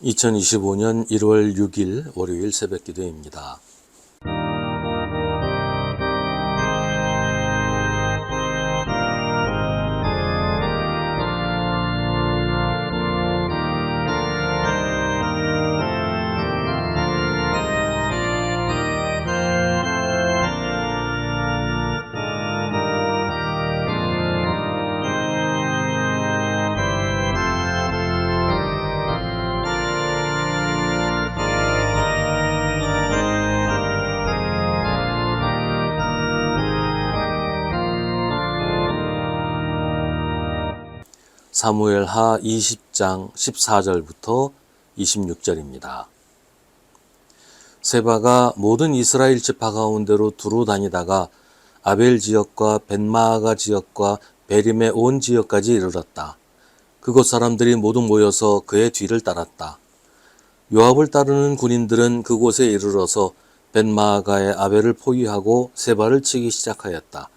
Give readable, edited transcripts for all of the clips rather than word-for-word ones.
2025년 1월 6일 월요일 새벽 기도입니다. 사무엘하 20장 14절부터 26절입니다. 세바가 모든 이스라엘 지파 가운데로 두루 다니다가 아벨 지역과 벳마아가 지역과 베림의 온 지역까지 이르렀다. 그곳 사람들이 모두 모여서 그의 뒤를 따랐다. 요압을 따르는 군인들은 그곳에 이르러서 벳마아가의 아벨을 포위하고 세바를 치기 시작하였다.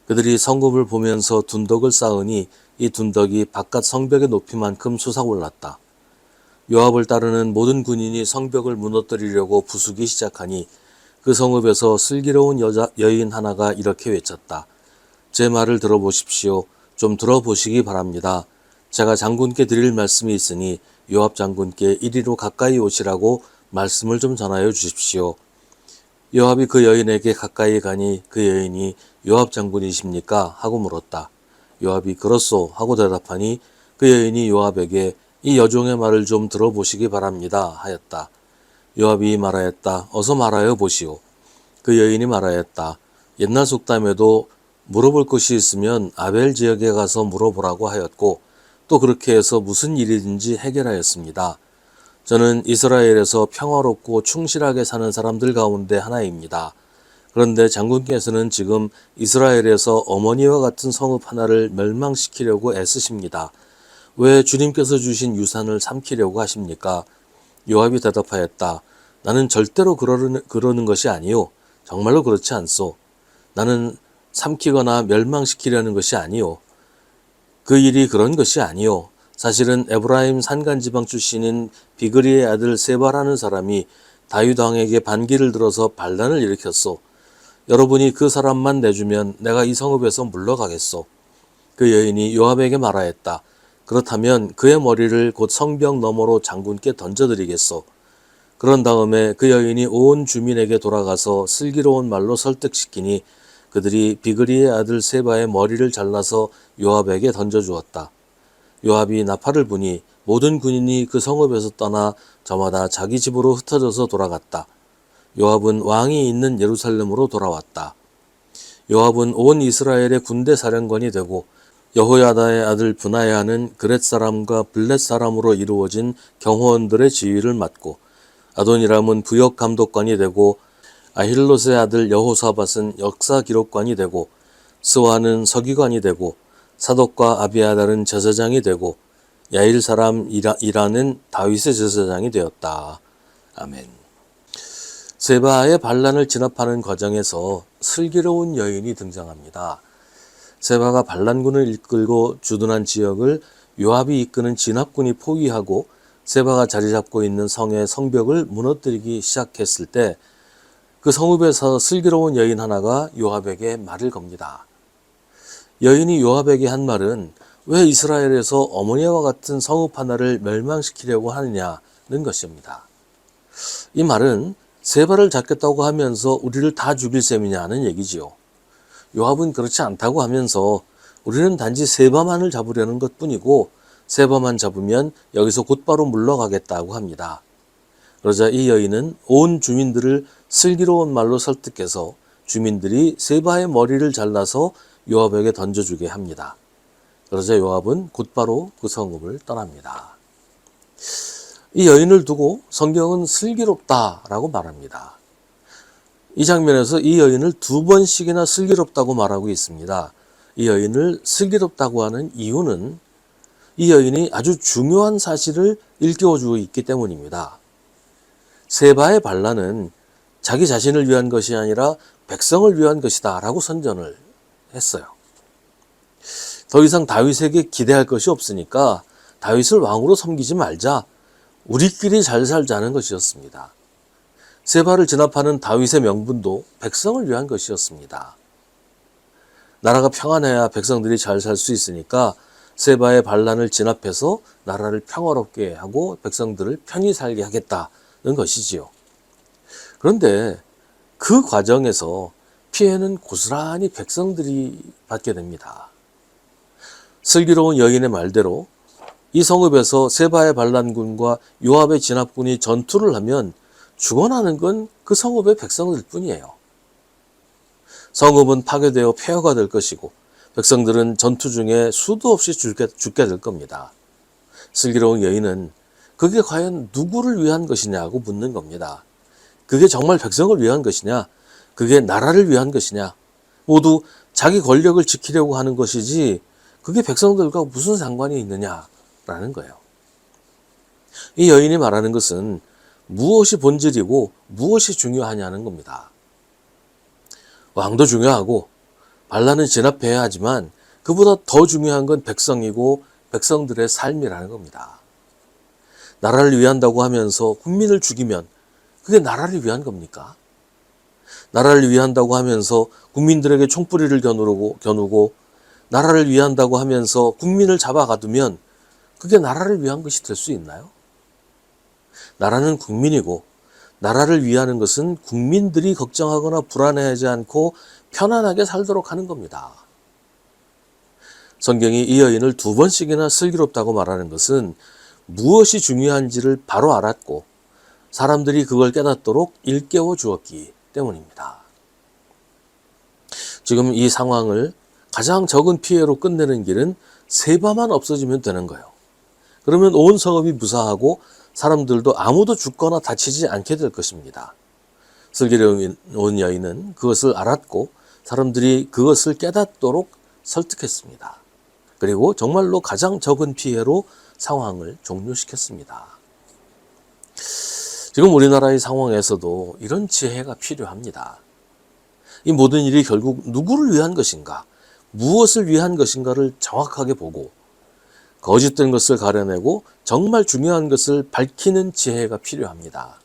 그들이 성읍을 보면서 둔덕을 쌓으니 이 둔덕이 바깥 성벽의 높이만큼 솟아올랐다. 요압을 따르는 모든 군인이 성벽을 무너뜨리려고 부수기 시작하니 그 성읍에서 슬기로운 여인 하나가 이렇게 외쳤다. 제 말을 들어보십시오. 좀 들어보시기 바랍니다. 제가 장군께 드릴 말씀이 있으니 요압 장군께 이리로 가까이 오시라고 말씀을 좀 전하여 주십시오. 요압이 그 여인에게 가까이 가니 그 여인이 요압 장군이십니까? 하고 물었다. 요압이 그렇소 하고 대답하니 그 여인이 요압에게 이 여종의 말을 좀 들어보시기 바랍니다 하였다. 요압이 말하였다. 어서 말하여 보시오. 그 여인이 말하였다. 옛날 속담에도 물어볼 것이 있으면 아벨 지역에 가서 물어보라고 하였고 또 그렇게 해서 무슨 일이든지 해결하였습니다. 저는 이스라엘에서 평화롭고 충실하게 사는 사람들 가운데 하나입니다. 그런데 장군께서는 지금 이스라엘에서 어머니와 같은 성읍 하나를 멸망시키려고 애쓰십니다. 왜 주님께서 주신 유산을 삼키려고 하십니까? 요압이 대답하였다. 나는 절대로 그러는 것이 아니요. 정말로 그렇지 않소. 나는 삼키거나 멸망시키려는 것이 아니요. 그 일이 그런 것이 아니요. 사실은 에브라임 산간지방 출신인 비그리의 아들 세바라는 사람이 다윗 왕에게 반기를 들어서 반란을 일으켰소. 여러분이 그 사람만 내주면 내가 이 성읍에서 물러가겠소. 그 여인이 요압에게 말하였다. 그렇다면 그의 머리를 곧 성벽 너머로 장군께 던져드리겠소. 그런 다음에 그 여인이 온 주민에게 돌아가서 슬기로운 말로 설득시키니 그들이 비그리의 아들 세바의 머리를 잘라서 요압에게 던져주었다. 요압이 나팔을 부니 모든 군인이 그 성읍에서 떠나 저마다 자기 집으로 흩어져서 돌아갔다. 요압은 왕이 있는 예루살렘으로 돌아왔다. 요압은 온 이스라엘의 군대 사령관이 되고 여호야다의 아들 브나야는 그렛 사람과 블렛 사람으로 이루어진 경호원들의 지휘를 맡고 아도니람은 부역 감독관이 되고 아힐롯의 아들 여호사밧은 역사 기록관이 되고 스와는 서기관이 되고 사독과 아비아달은 제사장이 되고 야일 사람 이라는 다윗의 제사장이 되었다. 아멘. 세바의 반란을 진압하는 과정에서 슬기로운 여인이 등장합니다. 세바가 반란군을 이끌고 주둔한 지역을 요압이 이끄는 진압군이 포위하고 세바가 자리 잡고 있는 성의 성벽을 무너뜨리기 시작했을 때 그 성읍에서 슬기로운 여인 하나가 요압에게 말을 겁니다. 여인이 요압에게 한 말은 왜 이스라엘에서 어머니와 같은 성읍 하나를 멸망시키려고 하느냐는 것입니다. 이 말은 세바를 잡겠다고 하면서 우리를 다 죽일 셈이냐는 얘기지요. 요압은 그렇지 않다고 하면서 우리는 단지 세바만을 잡으려는 것뿐이고 세바만 잡으면 여기서 곧바로 물러가겠다고 합니다. 그러자 이 여인은 온 주민들을 슬기로운 말로 설득해서 주민들이 세바의 머리를 잘라서 요압에게 던져주게 합니다. 그러자 요압은 곧바로 그 성읍을 떠납니다. 이 여인을 두고 성경은 슬기롭다라고 말합니다. 이 장면에서 이 여인을 2번씩이나 슬기롭다고 말하고 있습니다. 이 여인을 슬기롭다고 하는 이유는 이 여인이 아주 중요한 사실을 일깨워주고 있기 때문입니다. 세바의 반란은 자기 자신을 위한 것이 아니라 백성을 위한 것이다 라고 선전을 했어요. 더 이상 다윗에게 기대할 것이 없으니까 다윗을 왕으로 섬기지 말자. 우리끼리 잘 살자는 것이었습니다. 세바를 진압하는 다윗의 명분도 백성을 위한 것이었습니다. 나라가 평안해야 백성들이 잘 살 수 있으니까 세바의 반란을 진압해서 나라를 평화롭게 하고 백성들을 편히 살게 하겠다는 것이지요. 그런데 그 과정에서 피해는 고스란히 백성들이 받게 됩니다. 슬기로운 여인의 말대로 이 성읍에서 세바의 반란군과 요압의 진압군이 전투를 하면 죽어나는 건 그 성읍의 백성들 뿐이에요. 성읍은 파괴되어 폐허가 될 것이고 백성들은 전투 중에 수도 없이 죽게 될 겁니다. 슬기로운 여인은 그게 과연 누구를 위한 것이냐고 묻는 겁니다. 그게 정말 백성을 위한 것이냐? 그게 나라를 위한 것이냐? 모두 자기 권력을 지키려고 하는 것이지 그게 백성들과 무슨 상관이 있느냐라는 거예요. 이 여인이 말하는 것은 무엇이 본질이고 무엇이 중요하냐는 겁니다. 왕도 중요하고 반란은 진압해야 하지만 그보다 더 중요한 건 백성이고 백성들의 삶이라는 겁니다. 나라를 위한다고 하면서 국민을 죽이면 그게 나라를 위한 겁니까? 나라를 위한다고 하면서 국민들에게 총뿌리를 겨누고 나라를 위한다고 하면서 국민을 잡아가두면 그게 나라를 위한 것이 될 수 있나요? 나라는 국민이고 나라를 위하는 것은 국민들이 걱정하거나 불안해하지 않고 편안하게 살도록 하는 겁니다. 성경이 이 여인을 2번씩이나 슬기롭다고 말하는 것은 무엇이 중요한지를 바로 알았고 사람들이 그걸 깨닫도록 일깨워 주었기 때문입니다. 지금 이 상황을 가장 적은 피해로 끝내는 길은 세바만 없어지면 되는 거예요. 그러면 온 성읍이 무사하고 사람들도 아무도 죽거나 다치지 않게 될 것입니다. 슬기로운 여인은 그것을 알았고 사람들이 그것을 깨닫도록 설득했습니다. 그리고 정말로 가장 적은 피해로 상황을 종료시켰습니다. 지금 우리나라의 상황에서도 이런 지혜가 필요합니다. 이 모든 일이 결국 누구를 위한 것인가, 무엇을 위한 것인가를 정확하게 보고 거짓된 것을 가려내고 정말 중요한 것을 밝히는 지혜가 필요합니다.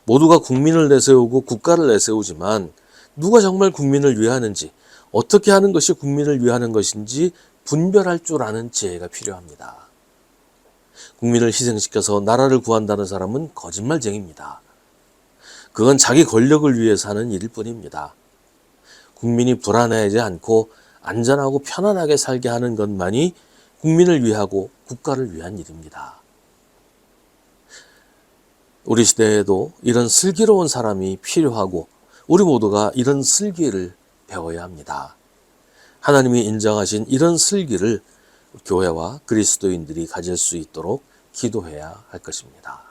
모두가 국민을 내세우고 국가를 내세우지만 누가 정말 국민을 위하는지, 어떻게 하는 것이 국민을 위하는 것인지 분별할 줄 아는 지혜가 필요합니다. 국민을 희생시켜서 나라를 구한다는 사람은 거짓말쟁이입니다. 그건 자기 권력을 위해서 하는 일일 뿐입니다. 국민이 불안해하지 않고 안전하고 편안하게 살게 하는 것만이 국민을 위하고 국가를 위한 일입니다. 우리 시대에도 이런 슬기로운 사람이 필요하고 우리 모두가 이런 슬기를 배워야 합니다. 하나님이 인정하신 이런 슬기를 교회와 그리스도인들이 가질 수 있도록 기도해야 할 것입니다.